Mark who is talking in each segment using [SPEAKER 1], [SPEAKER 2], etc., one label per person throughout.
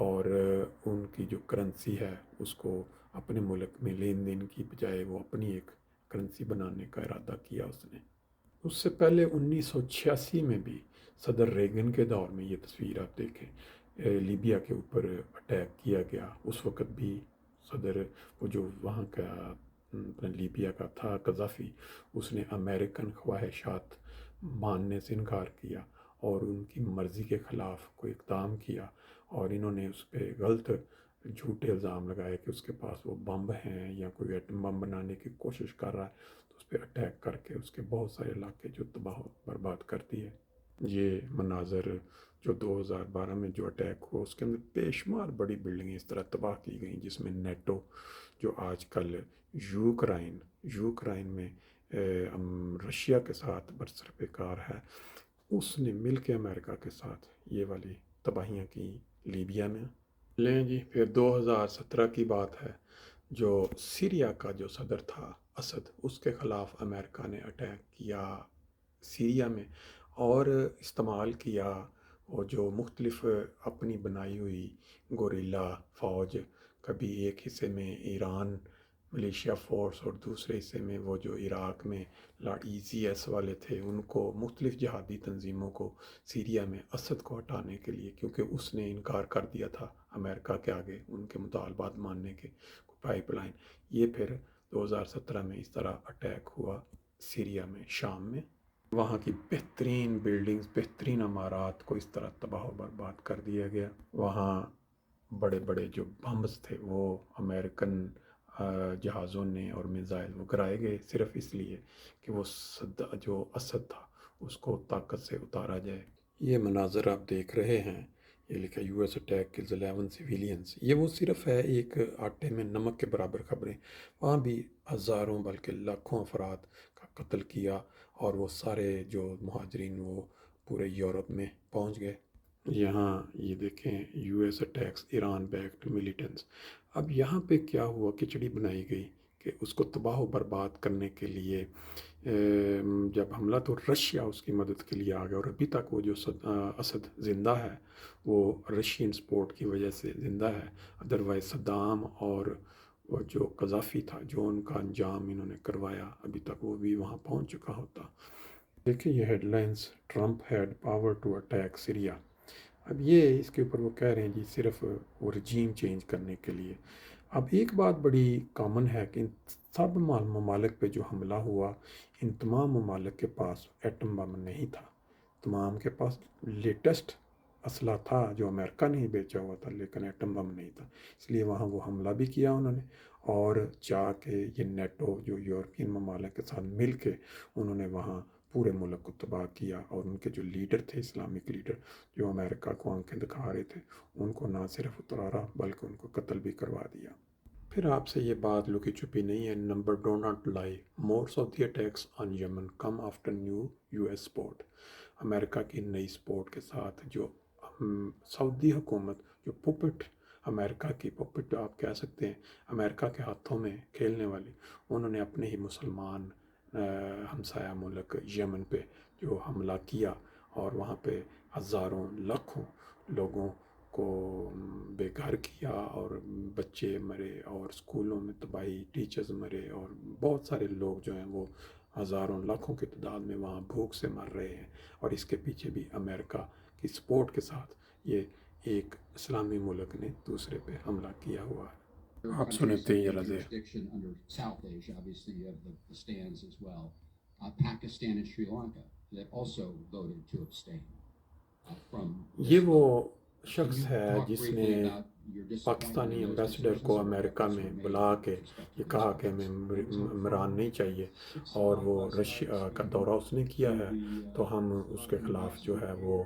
[SPEAKER 1] اور ان کی جو کرنسی ہے اس کو اپنے ملک میں لین دین کی بجائے وہ اپنی ایک کرنسی بنانے کا ارادہ کیا اس نے۔ اس سے پہلے 1986 میں بھی صدر ریگن کے دور میں یہ تصویر آپ دیکھیں، لیبیا کے اوپر اٹیک کیا گیا، اس وقت بھی صدر وہ جو وہاں کا اپنا لیبیا کا تھا قذافی، اس نے امریکن خواہشات ماننے سے انکار کیا اور ان کی مرضی کے خلاف کوئی اقدام کیا، اور انہوں نے اس پہ غلط جھوٹے الزام لگائے کہ اس کے پاس وہ بم ہیں یا کوئی ایٹم بم بنانے کی کوشش کر رہا ہے، تو اس پہ اٹیک کر کے اس کے بہت سارے علاقے جو تباہ و برباد کر دیے۔ یہ مناظر جو 2012 میں جو اٹیک ہوا اس کے اندر بے شمار بڑی بلڈنگیں اس طرح تباہ کی گئیں، جس میں نیٹو جو آج کل یوکرائن میں رشیا کے ساتھ برسر پیکار ہے، اس نے مل کے امریکہ کے ساتھ یہ والی تباہیاں کی لیبیا میں۔ لیں جی، پھر 2017 کی بات ہے، جو سیریا کا جو صدر تھا اسد، اس کے خلاف امریکہ نے اٹیک کیا سیریا میں، اور استعمال کیا وہ جو مختلف اپنی بنائی ہوئی گوریلا فوج، کبھی ایک حصے میں ایران ملیشیا فورس اور دوسرے حصے میں وہ جو عراق میں ای سی ایس والے تھے، ان کو مختلف جہادی تنظیموں کو سیریا میں اسد کو ہٹانے کے لیے، کیونکہ اس نے انکار کر دیا تھا امریکہ کے آگے ان کے مطالبات ماننے کے، پائپ لائن، یہ پھر 2017 میں اس طرح اٹیک ہوا سیریا میں، شام میں، وہاں کی بہترین بلڈنگز، بہترین عمارات کو اس طرح تباہ و برباد کر دیا گیا۔ وہاں بڑے بڑے جو بمبس تھے وہ امریکن جہازوں نے اور میزائل وہ گرائے گئے، صرف اس لیے کہ وہ جو اسد تھا اس کو طاقت سے اتارا جائے۔ یہ مناظر آپ دیکھ رہے ہیں، یہ لکھا U S attack kills 11 civilians, یہ وہ صرف ہے ایک آٹے میں نمک کے برابر خبریں، وہاں بھی ہزاروں بلکہ لاکھوں افراد کا قتل کیا، اور وہ سارے جو مہاجرین وہ پورے یورپ میں پہنچ گئے۔ یہاں یہ دیکھیں U S attacks Iran backed militants, اب یہاں پہ کیا ہوا، کھچڑی بنائی گئی کہ اس کو تباہ و برباد کرنے کے لیے جب حملہ تو رشیا اس کی مدد کے لیے آ گیا، اور ابھی تک وہ جو اسد زندہ ہے وہ رشین سپورٹ کی وجہ سے زندہ ہے، ادروائز صدام اور وہ جو قذافی تھا جو ان کا انجام انہوں نے کروایا، ابھی تک وہ بھی وہاں پہنچ چکا ہوتا۔ دیکھیں یہ headlines, Trump had power to attack Syria, اب یہ اس کے اوپر وہ کہہ رہے ہیں جی صرف وہ رجیم چینج کرنے کے لیے۔ اب ایک بات بڑی کامن ہے کہ ان سب ممالک پہ جو حملہ ہوا، ان تمام ممالک کے پاس ایٹم بم نہیں تھا، تمام کے پاس لیٹسٹ اسلحہ تھا جو امریکہ نے ہی بیچا ہوا تھا، لیکن ایٹم بم نہیں تھا، اس لیے وہاں وہ حملہ بھی کیا انہوں نے، اور جا کے یہ نیٹو جو یورپین ممالک کے ساتھ مل کے انہوں نے وہاں پورے ملک کو تباہ کیا، اور ان کے جو لیڈر تھے، اسلامک لیڈر جو امریکہ کو آنکھیں دکھا رہے تھے، ان کو نہ صرف اتارا بلکہ ان کو قتل بھی کروا دیا۔ پھر آپ سے یہ بات لکی چھپی نہیں ہے، number do not lie, most of the attacks on Yemen come after new U S support, امریکہ کی نئی سپورٹ کے ساتھ جو سعودی حکومت جو پپٹ، امریکہ کی پپٹ آپ کہہ سکتے ہیں، امریکہ کے ہاتھوں میں کھیلنے والی، انہوں نے اپنے ہی مسلمان ہمسایہ ملک یمن پہ جو حملہ کیا، اور وہاں پہ ہزاروں لاکھوں لوگوں کو بے گھر کیا، اور بچے مرے، اور اسکولوں میں تباہی، ٹیچرز مرے، اور بہت سارے لوگ جو ہیں وہ ہزاروں لاکھوں کی تعداد میں وہاں بھوک سے مر رہے ہیں، اور اس کے پیچھے بھی امریکہ کی سپورٹ کے ساتھ یہ ایک اسلامی ملک نے دوسرے پہ حملہ کیا ہوا ہے۔ آپ سنیں تھے یہ رضے۔ یہ وہ شخص ہے جس نے پاکستانی ایمبیسڈر کو امریکہ میں بلا کے یہ کہا کہ ہمیں عمران نہیں چاہیے، اور وہ رشیا کا دورہ اس نے کیا ہے، تو ہم اس کے خلاف جو ہے وہ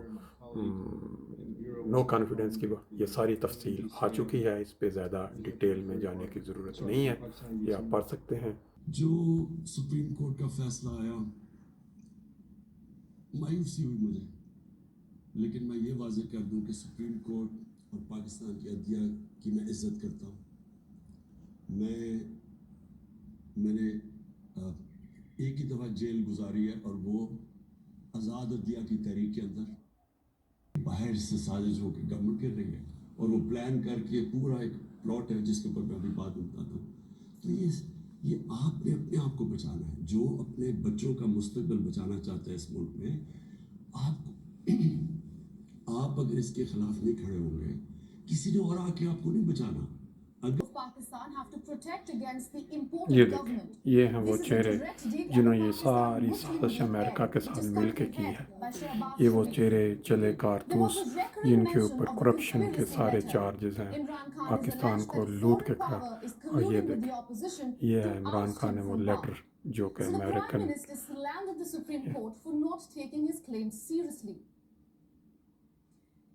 [SPEAKER 1] نو کانفیڈنس کی یہ ساری تفصیل آ چکی ہے، اس پہ زیادہ ڈیٹیل میں جانے کی ضرورت نہیں ہے، یہ آپ پڑھ سکتے ہیں۔
[SPEAKER 2] جو سپریم کورٹ کا فیصلہ آیا، مایوسی ہوئی مجھے، لیکن میں یہ واضح کر دوں کہ سپریم کورٹ اور پاکستان کی عدلیہ کی میں عزت کرتا ہوں۔ میں نے ایک ہی دفعہ جیل گزاری ہے، اور وہ آزاد عدلیہ کی تحریک کے اندر، باہر سے سازش ہو کے گورنمنٹ کر رہی ہے، اور وہ پلان کر کے پورا ایک پلاٹ ہے جس کے اوپر میں ابھی بات بتاتا ہوں. تو یہ آپ نے اپنے آپ کو بچانا ہے. جو اپنے بچوں کا مستقبل بچانا چاہتا ہے اس ملک میں, آپ اگر اس کے خلاف نہیں کھڑے ہوں گے, کسی نے اور آ کے آپ کو نہیں بچانا.
[SPEAKER 1] یہ دیکھیں, یہ ہیں وہ چہرے جنہوں نے یہ ساری سازش امریکہ کے ساتھ مل کے کی ہے. یہ وہ چہرے چلے کارتوس جن کے اوپر کرپشن کے سارے چارجز ہیں, پاکستان کو لوٹ کے کھا. اور یہ دیکھیں, یہ ہے عمران خان نے وہ لیٹر جو کہ American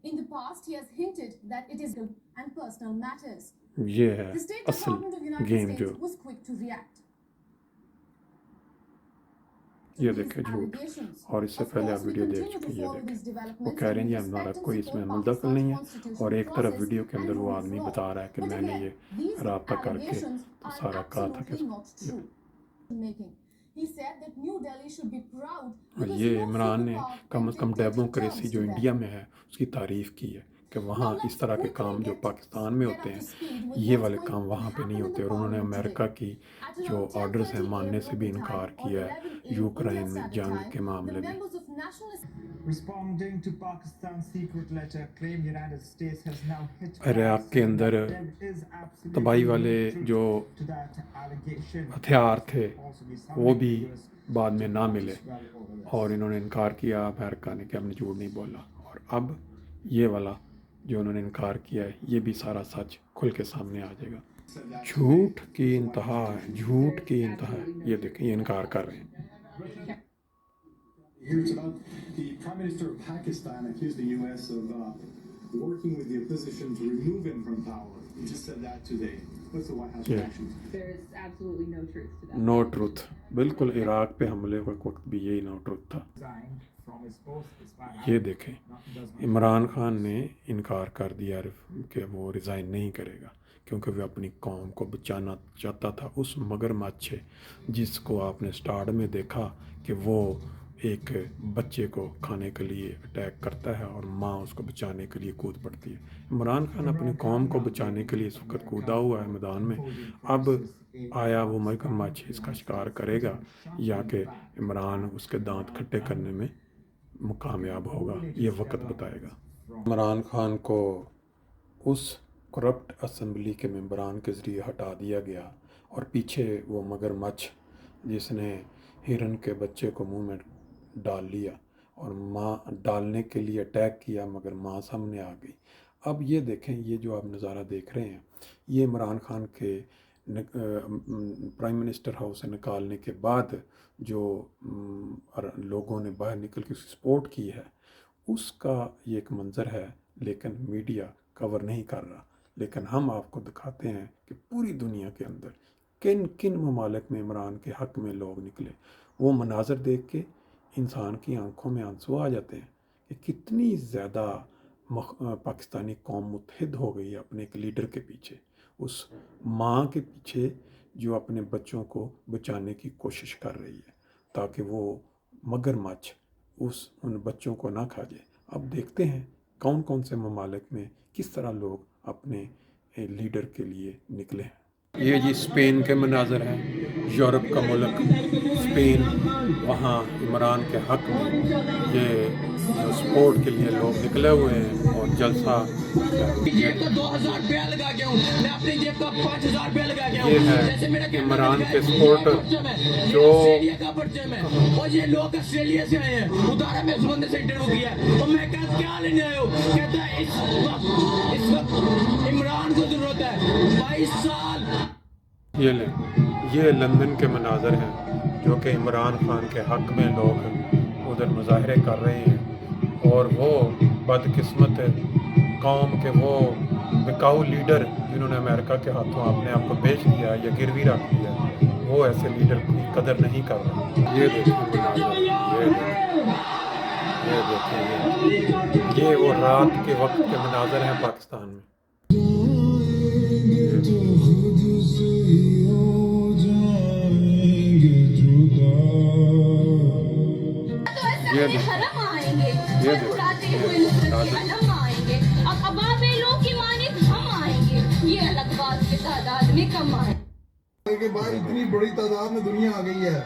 [SPEAKER 3] In the past, he has hinted that it is and personal matters.
[SPEAKER 1] یہ ہے
[SPEAKER 3] The State
[SPEAKER 1] اصل
[SPEAKER 3] Department of the United
[SPEAKER 1] game جو
[SPEAKER 3] States was quick to react.
[SPEAKER 1] یہ دیکھیں جھوٹ. اور اس سے پہلے آپ ویڈیو دیکھ چکے. یہ دیکھیں, وہ کہہ رہے ہیں جی ہمارا کوئی اس میں مدخل نہیں ہے, اور ایک طرف ویڈیو کے اندر وہ آدمی بتا رہا ہے کہ میں نے یہ رابطہ کر کے سارا کہا تھا کہ اور یہ عمران نے کم از کم ڈیموکریسی جو انڈیا میں ہے اس کی تعریف کی ہے کہ وہاں اس طرح کے کام جو پاکستان میں ہوتے ہیں یہ والے کام وہاں پہ نہیں ہوتے. اور انہوں نے امریکہ کی جو آرڈرز ہیں ماننے سے بھی انکار کیا ہے یوکرائن میں جنگ کے معاملے میں.
[SPEAKER 4] Responding to Pakistan's secret letter, claimed United States has now hit
[SPEAKER 1] Iraq کے اندر تباہی والے جو ہتھیار تھے وہ بھی بعد میں نہ ملے, اور انہوں نے انکار کیا امریکہ نے کہ ہم نے جھوٹ نہیں بولا. اور اب یہ والا جو انہوں نے انکار کیا ہے یہ بھی سارا سچ کھل کے سامنے آ جائے گا. جھوٹ کی انتہا ہے, جھوٹ کی انتہا ہے. یہ دیکھیں, یہ انکار کر رہے ہیں.
[SPEAKER 5] Here tonight, the Prime Minister of Pakistan accused the US of working with the opposition to remove him from power. He just said that today. What's the White House reaction?
[SPEAKER 6] There is absolutely no truth to that.
[SPEAKER 1] No truth. بالکل Iraq پہ حملے کا وقت بھی یہی نو truth تھا. یہ دیکھیں, عمران خان نے انکار کر دیا کہ وہ ریزائن نہیں کرے گا کیونکہ وہ اپنی قوم کو بچانا چاہتا تھا اس مگرمچھ سے جس کو آپ نے سٹارٹ میں دیکھا کہ وہ ایک بچے کو کھانے کے لیے اٹیک کرتا ہے اور ماں اس کو بچانے کے لیے کود پڑتی ہے. عمران خان اپنی قوم کو بچانے کے لیے اس وقت کودا ہوا ہے میدان میں. اب آیا وہ مگرمچھ اس کا شکار کرے گا یا کہ عمران اس کے دانت کھٹے کرنے میں کامیاب ہوگا, یہ وقت بتائے گا. عمران خان کو اس کرپٹ اسمبلی کے ممبران کے ذریعے ہٹا دیا گیا, اور پیچھے وہ مگرمچھ جس نے ہرن کے بچے کو منہ میں ڈال لیا اور ماں ڈالنے کے لیے اٹیک کیا مگر ماں سامنے آ گئی. اب یہ دیکھیں, یہ جو آپ نظارہ دیکھ رہے ہیں یہ عمران خان کے پرائم منسٹر ہاؤس سے نکالنے کے بعد جو لوگوں نے باہر نکل کے سپورٹ کی ہے اس کا یہ ایک منظر ہے, لیکن میڈیا کور نہیں کر رہا. لیکن ہم آپ کو دکھاتے ہیں کہ پوری دنیا کے اندر کن کن ممالک میں عمران کے حق میں لوگ نکلے. وہ مناظر دیکھ کے انسان کی آنکھوں میں آنسو آ جاتے ہیں کہ کتنی زیادہ پاکستانی قوم متحد ہو گئی ہے اپنے ایک لیڈر کے پیچھے, اس ماں کے پیچھے جو اپنے بچوں کو بچانے کی کوشش کر رہی ہے تاکہ وہ مگرمچھ ان بچوں کو نہ کھا جائے. اب دیکھتے ہیں کون کون سے ممالک میں کس طرح لوگ اپنے لیڈر کے لیے نکلے ہیں. یہ جی اسپین کے مناظر ہیں, یورپ کا ملک اسپین, وہاں عمران کے حق میں یہ جو سپورٹ کے لیے لوگ نکلے ہوئے ہیں اور جلسہ. یہ ہے عمران کے سپورٹر جو
[SPEAKER 7] یہ لوگ آسٹریلیا سے آئے ہیں. ادارا میں اس بندے سے انٹرویو کیا اور میں کہا کیا لینے آئے ہو, کہتا ہے اس وقت عمران کو ضرورت ہے 22 سال.
[SPEAKER 1] یہ لیں, یہ لندن کے مناظر ہیں جو کہ عمران خان کے حق میں لوگ ادھر مظاہرے کر رہے ہیں, اور وہ بدقسمت قوم کے وہ بکاؤ لیڈر جنہوں نے امریکہ کے ہاتھوں اپنے آپ کو بیچ دیا یا گروی رکھ دیا, وہ ایسے لیڈر کی قدر نہیں کر رہے. یہ دیکھیں مناظر, یہ وہ رات کے وقت کے مناظر ہیں پاکستان میں.
[SPEAKER 3] حرم آئیں گے, مسکراتے ہوئے حرم آئیں گے. اب ابا بیلوں کی ماں
[SPEAKER 8] کہ بھائی اتنی بڑی تعداد میں دنیا آ گئی ہے.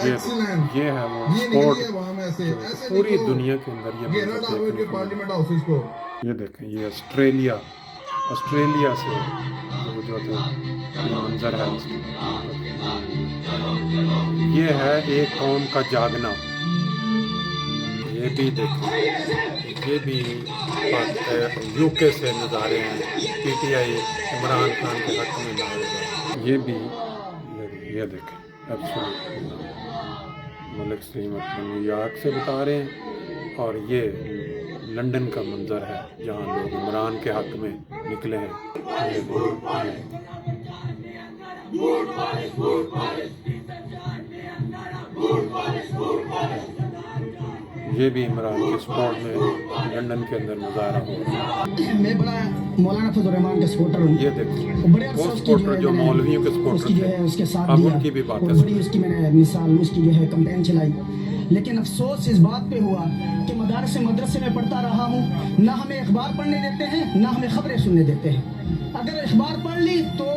[SPEAKER 8] ایکسیلنٹ.
[SPEAKER 1] یہ ہے وہ
[SPEAKER 8] یہ
[SPEAKER 1] سپورٹ
[SPEAKER 8] نکلی ہے وہاں میں سے ایسے
[SPEAKER 1] پوری
[SPEAKER 8] نکلو.
[SPEAKER 1] دنیا کے اندر یہ
[SPEAKER 8] گھیرا
[SPEAKER 1] منظر
[SPEAKER 8] ڈالو ان
[SPEAKER 1] دیکھنے
[SPEAKER 8] کے
[SPEAKER 1] کو ملا.
[SPEAKER 8] پارلیمنٹ ہاؤسز کو.
[SPEAKER 1] یہ دیکھیں یہ آسٹریلیا سے جو تھے یہ منظر ہے اس کا. یہ ہے ایک قوم کا جاگنا. یہ بھی دیکھیں یہ بھی یو کے سے نظارے ہیں. P T I Imran Khan کے حق میں نعرے. یہ بھی یہ دیکھیں ملک سلیم اپنے نیو یارک سے بتا رہے ہیں اور یہ لندن کا منظر ہے جہاں لوگ عمران کے حق میں نکلے ہیں. یہ بھی عمران کے سپورٹ میں لندن کے اندر مظاہرہ ہو رہا ہے.
[SPEAKER 9] میں بڑا مولانا فضل الرحمان کا سپورٹر ہوں.
[SPEAKER 1] یہ دیکھیں
[SPEAKER 9] بڑے
[SPEAKER 1] وہ
[SPEAKER 9] افسوس کی
[SPEAKER 1] سپورٹر جو مولویوں کے سپورٹر تھے
[SPEAKER 9] اس کے ساتھ
[SPEAKER 1] اب
[SPEAKER 9] دیا
[SPEAKER 1] ان کی بھی
[SPEAKER 9] اور
[SPEAKER 1] باتیں
[SPEAKER 9] بڑی اس کی میں نے مثال اس کی جو ہے کمپین چلائی. لیکن افسوس اس بات پہ ہوا کہ مدرسے میں پڑھتا رہا ہوں. نہ ہمیں اخبار پڑھنے دیتے ہیں نہ ہمیں خبریں سننے دیتے ہیں. اگر اخبار پڑھ لی تو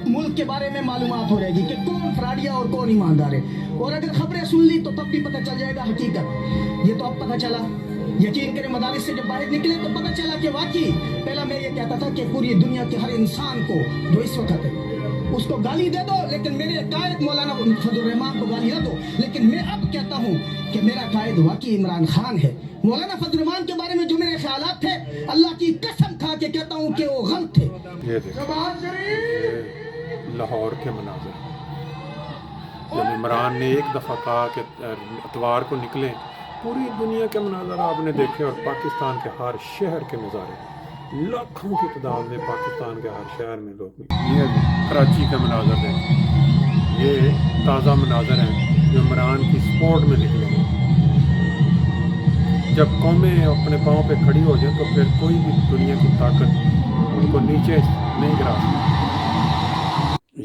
[SPEAKER 9] ملک کے بارے میں معلومات ہو رہے گی کہ کون فراڈیا اور کون ایماندار ہے. اور اگر خبریں سن لی تو تب بھی پتہ چل جائے گا حقیقت. یہ تو اب پتہ چلا. یقین کریں مدارس سے جب باہر نکلے تو پتہ چلا کہ واقعی پہلا میں یہ کہتا تھا کہ پوری دنیا کے ہر انسان کو جو اس وقت ہے اس کو گالی دے دو لیکن میرے قائد مولانا فضل الرحمان کو گالی نہ دو. لیکن میں اب کہتا ہوں کہ میرا قائد واقعی عمران خان ہے. مولانا فضل الرحمان کے بارے میں جو میرے خیالات تھے اللہ کی قسم کھا کے کہتا ہوں کہ وہ غلط تھے.
[SPEAKER 1] یہ دیکھیں لاہور کے مناظر جب عمران نے ایک دفعہ کہا کہ اتوار کو نکلیں پوری دنیا کے مناظر آپ نے دیکھے اور پاکستان کے ہر شہر کے نظارے لاکھوں کی تعداد میں پاکستان کے ہر شہر میں لوگ. یہ کراچی کا مناظر دیکھیں یہ تازہ مناظر ہیں جو عمران کی سپورٹ میں نکلے ہیں. جب قومیں اپنے پاؤں پہ کھڑی ہو جائیں تو پھر کوئی بھی دنیا کی طاقت ان کو نیچے نہیں گرا سکتی.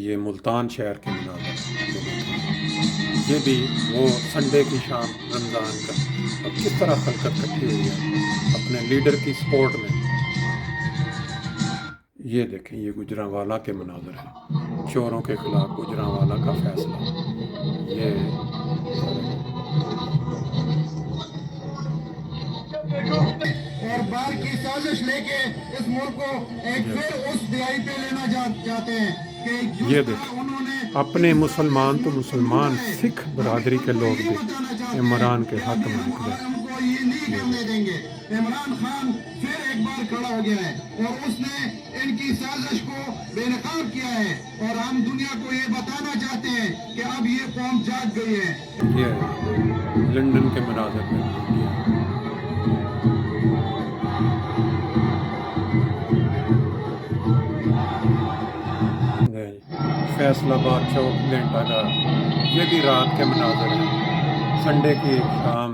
[SPEAKER 1] یہ ملتان شہر کے مناظر یہ بھی وہ سنڈے کی شام رمضان کا اب کس طرح خلقت کٹھی ہوئی ہے اپنے لیڈر کی سپورٹ میں. یہ دیکھیں یہ گجرانوالا کے مناظر ہیں. چوروں کے خلاف گجرانوالا کا فیصلہ. یہ
[SPEAKER 8] اور بار کی سازش لے کے اس ملک کو ایک پھر اس دہائی پہ لینا چاہتے ہیں کہ
[SPEAKER 1] یہ دیکھیں اپنے مسلمان تو مسلمان سکھ برادری کے لوگ بھی عمران کے حق میں نکلے.
[SPEAKER 8] یہ نہیں کرنے دیں گے. عمران خان پھر ایک بار کھڑا ہو گیا ہے اور اس نے ان کی سازش کو بے نقاب کیا ہے اور ہم دنیا کو یہ بتانا چاہتے ہیں کہ اب یہ قوم جاگ گئی ہے.
[SPEAKER 1] یہ لندن کے مناظر میں فیصل آباد چوک گھنٹہ گھر یہ بھی رات کے مناظر ہیں. سنڈے کی شام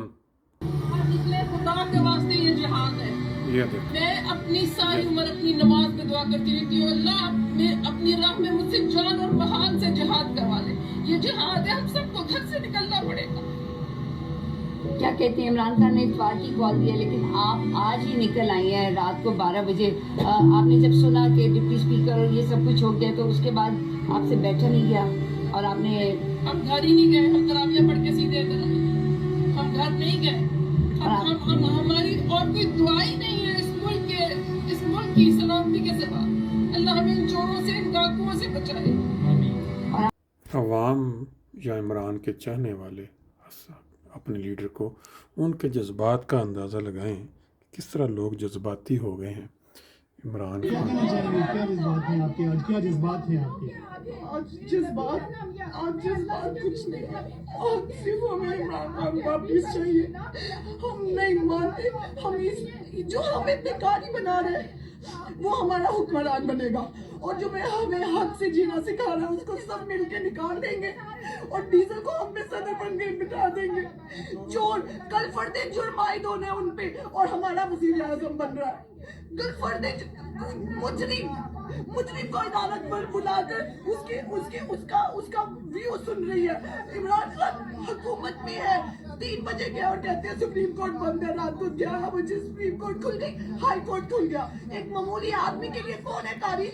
[SPEAKER 6] خدا کے واسطے یہ جہاد ہے.
[SPEAKER 1] یہ دیکھ
[SPEAKER 6] میں اپنی ساری عمر اپنی نماز میں دعا کرتی رہتی ہوں اللہ میں اپنی راہ میں مجھ سے جان اور بہان سے جہاد کروا لے. یہ جہاد ہے ہم سب کو گھر سے نکلنا پڑے گا.
[SPEAKER 10] کیا کہتے ہیں عمران خان نے اتوار کی کال دیا لیکن آپ آج ہی نکل آئی ہیں رات کو 12 بجے. آپ نے جب سنا کہ ڈپٹی اسپیکر اور یہ سب کچھ ہو گیا تو اس کے بعد آپ سے بیٹھا نہیں گیا اور آپ نے
[SPEAKER 6] ہم گھر ہی نہیں گئے. ہم تراویح پڑھ کے سیدھے ادھر ہم گھر نہیں گئے. ہماری اور کوئی دعا ہی نہیں ہے اس ملک کی سلامتی کے سوا. اللہ ہمیں ان چوروں سے ان ڈاکوؤں سے بچائے.
[SPEAKER 1] عوام یا عمران کے چاہنے والے اپنے لیڈر کو ان کے جذبات کا اندازہ لگائیں کس طرح لوگ جذباتی ہو گئے ہیں. عمران
[SPEAKER 4] کیا کہنا چاہیں گے؟ کیا جذبات ہیں آپ کے آج؟ کیا جذبات ہیں آپ کے؟
[SPEAKER 6] آج جذبات کچھ نہیں. آج صرف ہمیں عمران خان واپس چاہیے. ہم نہیں مانتے ہم جو ہمیں بیکاری بنا رہے ہیں وہ ہمارا حکمران بنے گا اور جو ہمیں حق سے جینا سکھا رہا ہے اس کو سب مل کے نکال دیں گے اور ڈیزل کو ہم پہ صدر بن کے بٹھا دیں گے. چور کل فردے جرم عائد ہونے ان پہ اور ہمارا وزیر اعظم بن رہا ہے. کل فردے مجرم کو عدالت پر بلا کر اس کا ویو سن رہی ہے. عمران خان حکومت میں ہے 3 بجے گیا اور کہتے ہیں سپریم کورٹ بند ہے. رات کو 11 بجے سپریم کورٹ کھل گئی, ہائی کورٹ کھل گیا. ایک معمولی آدمی کے لیے کون ہے تاریخ؟